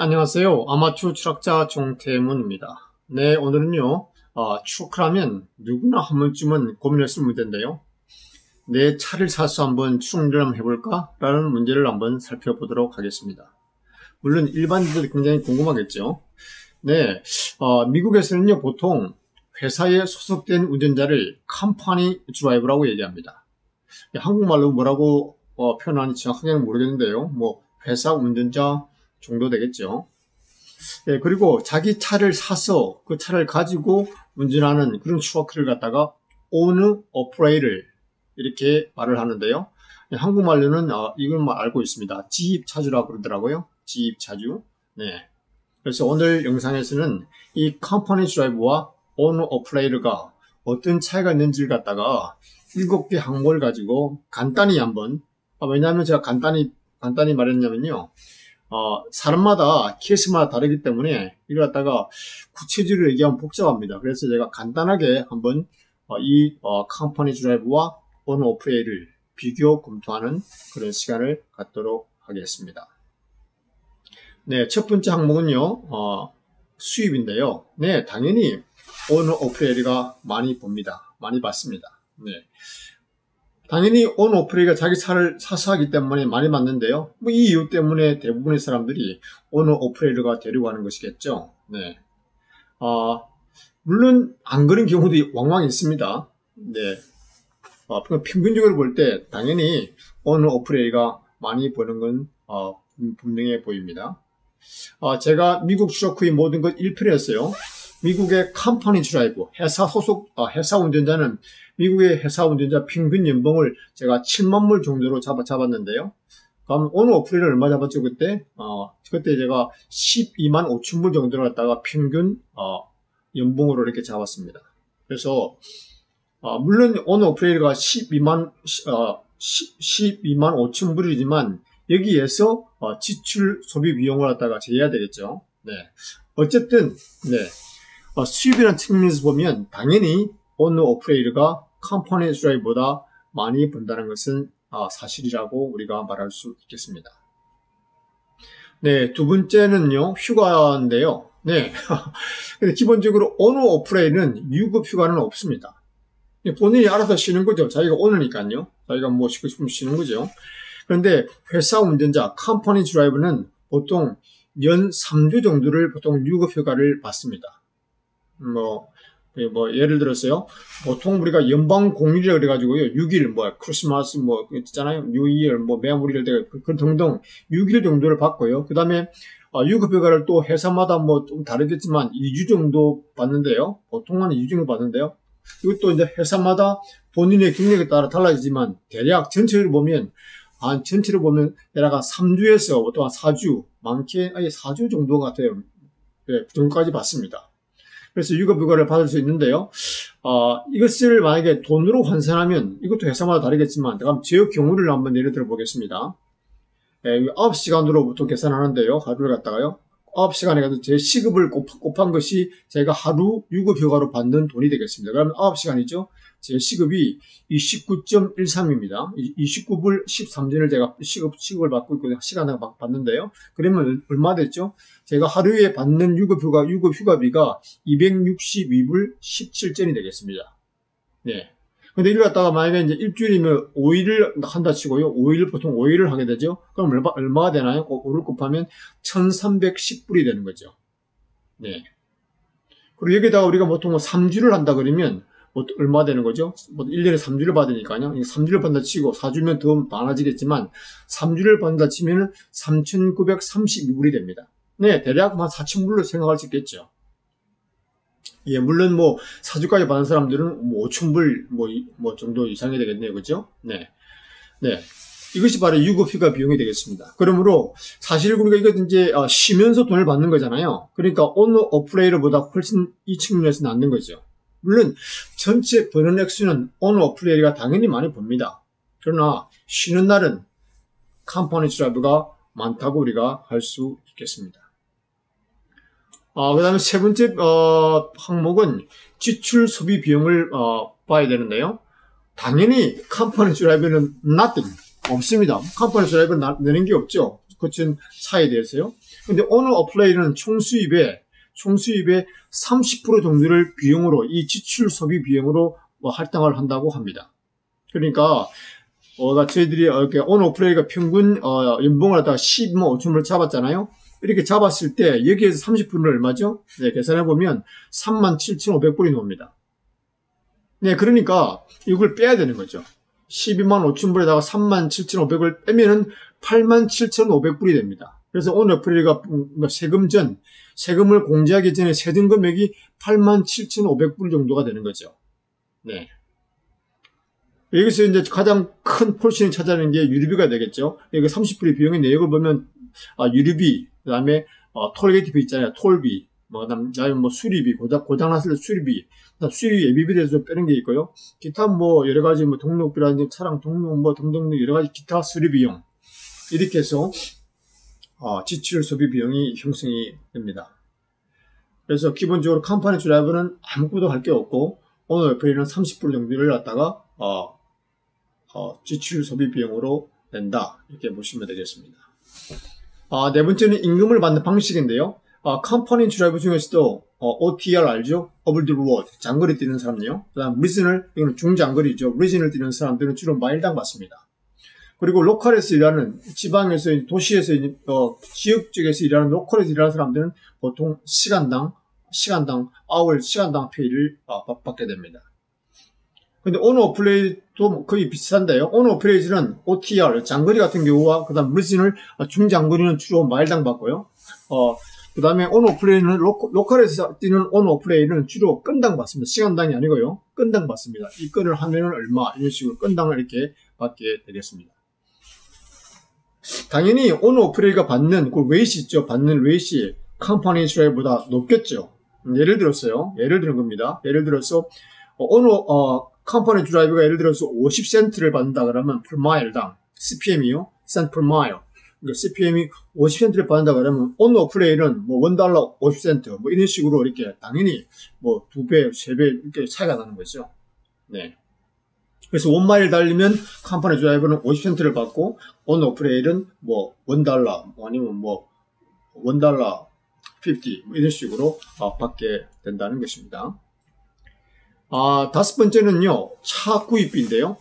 안녕하세요. 아마추어 추락자 정태문입니다. 네, 오늘은요, 추락하면 누구나 한 번쯤은 고민했을 문제인데요. 내 차를 사서 한번 추락을 한번 해볼까? 라는 문제를 한번 살펴보도록 하겠습니다. 물론 일반인들도 굉장히 궁금하겠죠. 네, 미국에서는요, 보통 회사에 소속된 운전자를 컴퍼니 드라이버라고 얘기합니다. 한국말로 뭐라고 표현하는지 정확하게는 모르겠는데요. 뭐 회사 운전자 정도 되겠죠. 네, 그리고 자기 차를 사서 그 차를 가지고 운전하는 그런 추억을 갖다가 오너 오퍼레이터 이렇게 말을 하는데요. 한국말로는 이건 알고 있습니다. 지입차주라고 그러더라고요. 지입차주. 네. 그래서 오늘 영상에서는 이 컴퍼니 드라이버와 오너 오퍼레이터가 어떤 차이가 있는지를 갖다가 7개 항목을 가지고 간단히 한번, 왜냐하면 제가 간단히 말했냐면요. 사람마다 케이스마다 다르기 때문에 이걸 갖다가 구체적으로 얘기하면 복잡합니다. 그래서 제가 간단하게 한번 이 컴퍼니 드라이버와 오너 오퍼레이터를 비교 검토하는 그런 시간을 갖도록 하겠습니다. 네, 첫 번째 항목은요, 수입인데요. 네, 당연히 오너 오퍼레이터가 많이 봅니다. 많이 받습니다. 네. 당연히 오너 오퍼레이터가 자기 차를 사서 하기 때문에 많이 받는데요. 뭐 이 이유 때문에 대부분의 사람들이 오너 오퍼레이터가 되려고 하는 것이겠죠. 네. 물론 안 그런 경우도 왕왕 있습니다. 네. 평균적으로 볼 때 당연히 오너 오퍼레이터가 많이 버는 건 분명해 보입니다. 제가 미국 추락 후의 모든 것 1편을 했어요. 미국의 컴퍼니 드라이버, 회사 운전자는 미국의 회사 운전자 평균 연봉을 제가 7만 불 정도로 잡았는데요. 그럼 오너 오퍼레이터 얼마 잡았죠, 그때? 그때 제가 12만 5천 불 정도를 갖다가 평균, 연봉으로 이렇게 잡았습니다. 그래서, 물론 오너 오퍼레이터가 12만 5천 불이지만, 여기에서, 지출 소비 비용을 갖다가 제외해야 되겠죠. 네. 어쨌든, 네. 수입이라는 측면에서 보면 당연히 오너 오퍼레이터가 컴퍼니 드라이버보다 많이 번다는 것은 사실이라고 우리가 말할 수 있겠습니다. 네, 두 번째는요, 휴가인데요. 네, 기본적으로 오너 오퍼레이터는 유급 휴가는 없습니다. 본인이 알아서 쉬는 거죠. 자기가 오너니까요. 자기가 뭐 쉬고 싶으면 쉬는 거죠. 그런데 회사 운전자, 컴퍼니 드라이버는 보통 연 3주 정도를 보통 유급 휴가를 받습니다. 예를 들었어요. 보통 우리가 연방 공휴일이라 그래가지고요. 6일, 크리스마스, 있잖아요. 뉴이얼, 메모리얼 데, 그 등등 6일 정도를 받고요. 그 다음에, 유급휴가를 또 회사마다 좀 다르겠지만 2주 정도 받는데요. 보통은 2주 정도 받는데요. 이것도 이제 회사마다 본인의 경력에 따라 달라지지만 대략 전체를 보면 대략 한 3주에서 보통 한 4주, 많게 4주 정도 같아요. 네, 그 정도까지 받습니다. 그래서 유급휴가를 받을 수 있는데요. 이것을 만약에 돈으로 환산하면 이것도 회사마다 다르겠지만 그럼 제 경우를 한번 예를 들어 보겠습니다. 9시간으로 보통 계산하는데요. 하루를 갖다가요. 9시간에 가서 제 시급을 곱한 것이 제가 하루 유급휴가로 받는 돈이 되겠습니다. 그러면 9시간이죠. 제 시급이 29.13입니다. 29불 13전을 제가 시급을 받고 있고 시간을 받는데요. 그러면 얼마 됐죠? 제가 하루에 받는 유급휴가비가 262불 17전이 되겠습니다. 네. 근데 이걸 갖다가 만약에 이제 일주일이면 5일을 한다 치고요. 보통 5일을 하게 되죠. 그럼 얼마가 되나요? 5를 곱하면 1310불이 되는 거죠. 네. 그리고 여기다가 우리가 보통 3주를 한다 그러면 얼마 되는 거죠? 1년에 3주를 받으니까요. 3주를 받는다 치고 4주면 더 많아지겠지만 3주를 받는다 치면은 3,932불이 됩니다. 네, 대략 한 4,000불로 생각할 수 있겠죠. 예, 물론 4주까지 받는 사람들은 5,000불 정도 이상이 되겠네요. 그죠? 네. 네. 이것이 바로 유급휴가 비용이 되겠습니다. 그러므로 사실 우리가 이거 이제 쉬면서 돈을 받는 거잖아요. 그러니까 오너 오퍼레이터보다 훨씬 이 측면에서 낫는 거죠. 물론 전체 버는 액수는 오너 오퍼레이터가 당연히 많이 봅니다. 그러나 쉬는 날은 컴퍼니 드라이버가 많다고 우리가 할 수 있겠습니다. 그 다음에 세 번째 항목은 지출 소비 비용을 봐야 되는데요. 당연히 컴퍼니 드라이버는 nothing 없습니다. 컴퍼니 드라이버는 내는 게 없죠. 그친 차에 대해서요. 근데 오너 어플레이는 총 수입의 30% 정도를 비용으로, 이 지출 소비 비용으로 할당을 한다고 합니다. 그러니까 저희들이 이렇게 오너 어플레이가 평균 연봉을 갖다가 12만 5천 불을 잡았잖아요. 이렇게 잡았을 때 여기에서 30%는 얼마죠? 네, 계산해 보면 37,500불이 나옵니다. 네, 그러니까 이걸 빼야 되는 거죠. 12만 5천 불에다가 37,500을 빼면은 87,500불이 됩니다. 그래서 오너 어플레이가 세금을 공제하기 전에 세전 금액이 87,500불 정도가 되는 거죠. 네. 여기서 이제 가장 큰 폴신을 찾아내는 게 유류비가 되겠죠. 여기 30불의 비용의 내역을 보면, 유류비, 그 다음에, 톨게이트 비 있잖아요. 톨비, 그다음에 수리비, 고장났을 때 수리비, 그다음 수리 예비비에 대해서 빼는 게 있고요. 기타 여러 가지 등록비라든지 차량 등록 등등 여러 가지 기타 수리 비용. 이렇게 해서, 지출 소비 비용이 형성이 됩니다. 그래서 기본적으로 컴퍼니 드라이버는 아무것도 할 게 없고, 오너 어플레이는 30% 정도를 갖다가, 지출 소비 비용으로 낸다. 이렇게 보시면 되겠습니다. 네 번째는 임금을 받는 방식인데요. 컴퍼니 드라이버 중에서도 OTR 알죠? Over the road, 장거리 뛰는 사람이요. 그 다음 리즌을, 이거는 중장거리죠. 리즌을 뛰는 사람들은 주로 마일당 받습니다. 그리고 로컬에서 일하는, 지방에서, 도시에서, 지역 쪽에서 일하는 로컬에서 일하는 사람들은 보통 시간당 페이를 받게 됩니다. 근데 오너 어플레이도 거의 비슷한데요. 오너 어플레이즈는 OTR, 장거리 같은 경우와, 그 다음 리즌을, 중장거리는 주로 마일당 받고요. 그 다음에 오너 어플레이는 로컬에서 뛰는 오너 어플레이는 주로 건당 받습니다. 시간당이 아니고요. 건당 받습니다. 이 건을 하면은 얼마, 이런 식으로 건당을 이렇게 받게 되겠습니다. 당연히 오너 어플레이가 받는 그 웨이시 있죠. 받는 웨이시 컴퍼니 드라이버보다 높겠죠. 예를 들은 겁니다. 예를 들어서, 컴퍼니 드라이버가 예를 들어서 50센트를 받는다 그러면 per mile당 CPM이요. cent per mile. 그러니까 CPM이 50센트를 받는다 그러면 오너 어플레이는 $1 50센트 이런 식으로 이렇게 당연히 2배, 3배 이렇게 차이가 나는 거죠. 네. 그래서 1마일 달리면 컴퍼니 드라이버는 50센트를 받고 오너 어플레이는 $1 아니면 $1 50 이런 식으로 받게 된다는 것입니다. 다섯 번째는요, 차 구입비인데요.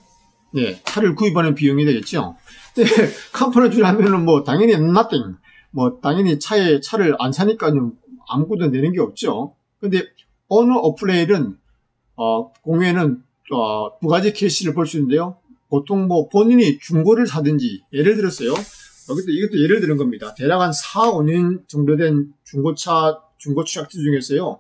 네, 차를 구입하는 비용이 되겠죠. 네, 컴퍼니 주하면은 당연히 nothing. 당연히 차를 안 사니까요, 아무것도 내는 게 없죠. 근데, 오너 어플레이는, 공유에는, 두 가지 케이스를 볼 수 있는데요. 보통 본인이 중고를 사든지, 예를 들었어요. 이것도 예를 들은 겁니다. 대략 한 4, 5년 정도 된 중고 추락지 중에서요,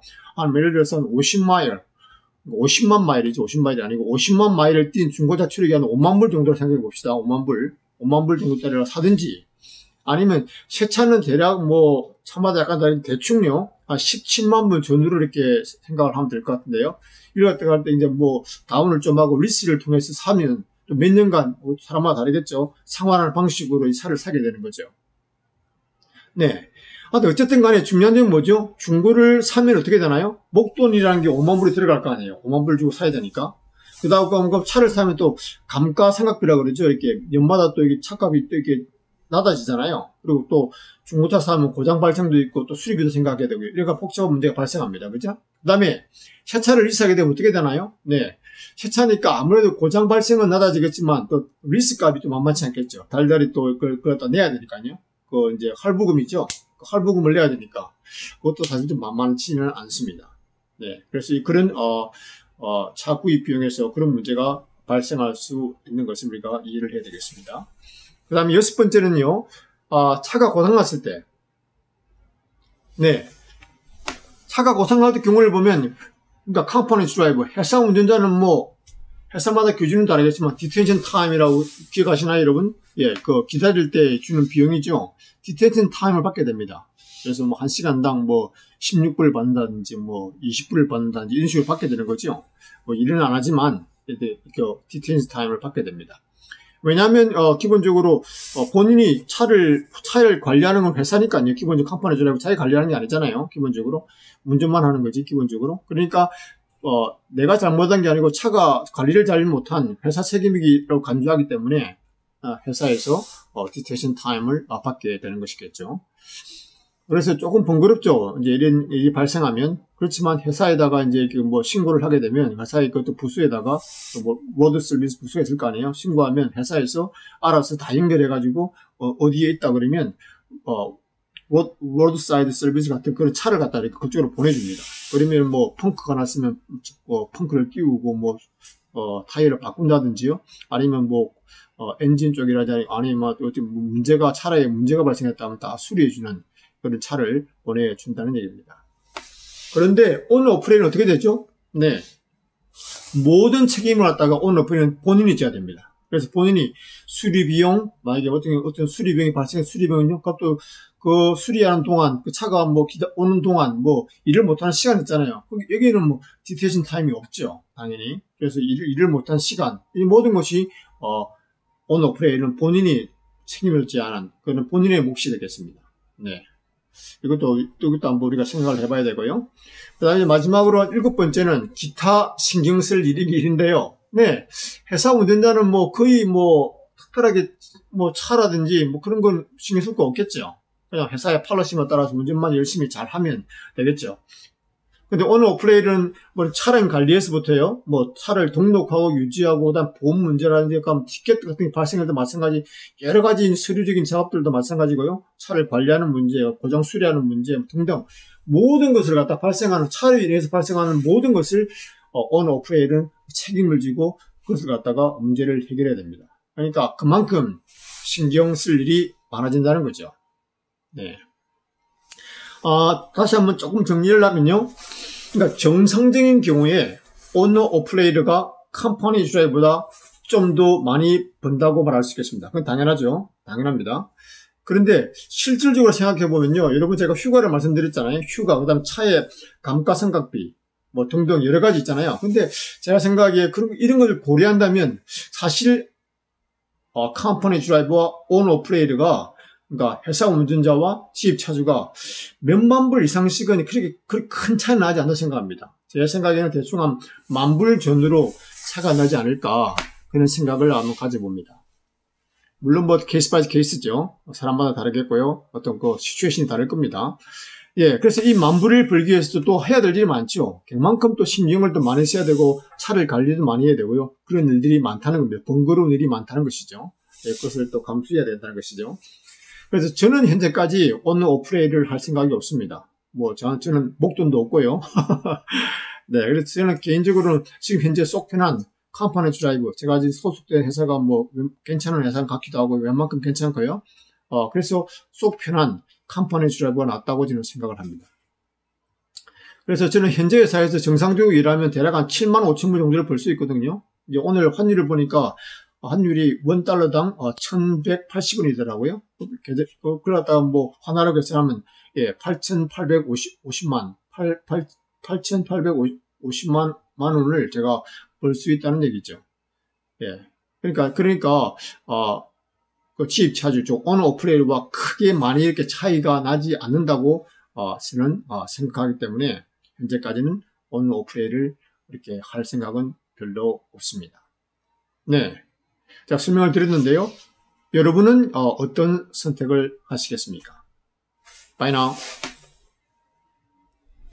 예를 들어서 한 50만 마일이죠. 50마일이 아니고 50만 마일을 뛴 중고차 추력이 한 5만 불 정도로 생각해 봅시다. 5만 불 정도짜리를 사든지, 아니면 새 차는 대략 차마다 약간 다른 대충요, 한 17만 불 전후로 이렇게 생각을 하면 될 것 같은데요. 이럴 때 이제 다운을 좀 하고 리스를 통해서 사면 또 몇 년간 사람마다 다르겠죠. 상환하는 방식으로 이 차를 사게 되는 거죠. 네. 어쨌든 간에 중요한 점은 뭐죠? 중고를 사면 어떻게 되나요? 목돈이라는 게 5만 불이 들어갈 거 아니에요. 5만 불 주고 사야 되니까. 그 다음 차를 사면 또 감가상각비라고 그러죠. 이렇게 연마다 또 이게 차값이 또 이렇게 낮아지잖아요. 그리고 또 중고차 사면 고장 발생도 있고 또 수리비도 생각하게 되고요. 이러니까 복잡한 문제가 발생합니다. 그죠? 그 다음에 새 차를 리스하게 되면 어떻게 되나요? 네. 새 차니까 아무래도 고장 발생은 낮아지겠지만 또 리스값이 또 만만치 않겠죠. 달달이 또 그걸 또 내야 되니까요. 이제 할부금 있죠? 할부금을 내야 되니까 그것도 사실 좀 만만치는 않습니다. 네, 그래서 그런 차 구입 비용에서 그런 문제가 발생할 수 있는 것을 우리가 이해를 해야 되겠습니다. 그 다음에 여섯 번째는요, 차가 고장났을 때, 네, 차가 고장날 때 경우를 보면, 그러니까 컴퍼니 드라이버, 회사 운전자는 회사마다 규준은 다르겠지만 디텐션 타임이라고 기억하시나요, 여러분? 예, 기다릴 때 주는 비용이죠. 디텐션 타임을 받게 됩니다. 그래서 1시간당 16불을 받는다든지 20불을 받는다든지 이런 식으로 받게 되는 거죠. 일은 안 하지만 이렇게 디텐션 타임을 받게 됩니다. 왜냐하면 기본적으로 본인이 차를 관리하는 건 회사니까요. 기본적으로 컴퍼니 드라이버 차를 관리하는 게 아니잖아요. 기본적으로 운전만 하는 거지 기본적으로. 그러니까 내가 잘못한 게 아니고 차가 관리를 잘 못한 회사 책임이라고 간주하기 때문에 회사에서 디텐션 타임을 받게 되는 것이겠죠. 그래서 조금 번거롭죠. 이제 이런 일이 발생하면. 그렇지만 회사에다가 이제 뭐 신고를 하게 되면 회사의 그것도 부수에다가 뭐 워드 서비스 부수가 있을 거 아니에요. 신고하면 회사에서 알아서 다 연결해가지고 어디에 있다 그러면 워드 사이드 서비스 같은 그런 차를 갖다 이렇게 그쪽으로 보내줍니다. 그러면 뭐 펑크가 났으면 펑크를 띄우고 뭐 타이어를 바꾼다든지요. 아니면 뭐 엔진 쪽이라든지 아니면 문제가 차량에 문제가 발생했다면 다 수리해주는 그런 차를 보내준다는 얘기입니다. 그런데 온-오프레이는 어떻게 되죠? 네, 모든 책임을 갖다가 온-오프레이는 본인이 져야 됩니다. 그래서 본인이 수리 비용, 만약에 어떤 수리 비용이 발생해 수리 비용은요, 그것도 그 수리하는 동안 그 차가 뭐 오는 동안 뭐 일을 못하는 시간 있잖아요. 여기는 뭐 디테이션 타임이 없죠, 당연히. 그래서 일을 못한 시간, 이 모든 것이 온-오프레이는 본인이 책임을 져야 하는 그런 본인의 몫이 되겠습니다. 네. 이것도 한번 우리가 생각을 해봐야 되고요. 그 다음에 마지막으로 7번째는 기타 신경 쓸 일인데요. 네. 회사 운전자는 뭐 거의 뭐 특별하게 뭐 차라든지 뭐 그런 건 신경 쓸 거 없겠죠. 그냥 회사의 팔로시에 따라서 운전만 열심히 잘 하면 되겠죠. 근데 온-오프레이는 뭐 차량 관리에서부터요, 뭐 차를 등록하고 유지하고, 그다음 보험 문제라든지, 티켓 같은 게 발생할 때 마찬가지, 여러 가지 서류적인 작업들도 마찬가지고요, 차를 관리하는 문제, 고장 수리하는 문제 등등 모든 것을 갖다 발생하는 차로 인해서 발생하는 모든 것을 온-오프레이는 책임을 지고 그것을 갖다가 문제를 해결해야 됩니다. 그러니까 그만큼 신경 쓸 일이 많아진다는 거죠. 네. 다시 한번 조금 정리를 하면요. 그러니까 정상적인 경우에 온-오프레이드가 컴퍼니 드라이브보다 좀 더 많이 번다고 말할 수 있겠습니다. 그건 당연하죠. 당연합니다. 그런데 실질적으로 생각해보면요. 여러분 제가 휴가를 말씀드렸잖아요. 휴가, 그 다음 차의 감가상각비, 뭐 등등 여러 가지 있잖아요. 근데 제가 생각하기에 이런 것을 고려한다면 사실 컴퍼니 드라이브와 온-오프레이드가 그러니까 회사 운전자와 지입차주가 몇만 불 이상씩은 그렇게 큰 차이 나지 않나 생각합니다. 제 생각에는 대충 한 10,000불 전으로 차가 나지 않을까 그런 생각을 한번 가져봅니다. 물론 뭐 케이스 바이 케이스죠. 사람마다 다르겠고요. 어떤 그 시츄에이션이 다를 겁니다. 예, 그래서 이 10,000불을 벌기 위해서도 또 해야 될 일이 많죠. 그만큼 또 신경을 또 많이 써야 되고 차를 관리도 많이 해야 되고요. 그런 일들이 많다는 겁니다. 번거로운 일이 많다는 것이죠. 예, 그것을 또 감수해야 된다는 것이죠. 그래서 저는 현재까지 온-오프레이드를 할 생각이 없습니다. 뭐 저는 목돈도 없고요. 네, 그래서 저는 개인적으로는 지금 현재 속 편한 컴퍼니 드라이브, 제가 지금 소속된 회사가 뭐 괜찮은 회사 같기도 하고 웬만큼 괜찮고요. 그래서 속 편한 컴퍼니 드라이브가 낫다고 저는 생각을 합니다. 그래서 저는 현재 회사에서 정상적으로 일하면 대략 한 75,000불 정도를 벌 수 있거든요. 이제 오늘 환율을 보니까 환율이 $1당 1,180원이더라고요. 그러다가 뭐 환화로 계산하면 8,850만 원을 제가 벌 수 있다는 얘기죠. 예. 그러니까 그 지입차주 쪽 온-오프레이드와 크게 많이 이렇게 차이가 나지 않는다고 저는 생각하기 때문에 현재까지는 온-오프레이드를 이렇게 할 생각은 별로 없습니다. 네. 자, 설명을 드렸는데요. 여러분은 어떤 선택을 하시겠습니까? Bye now.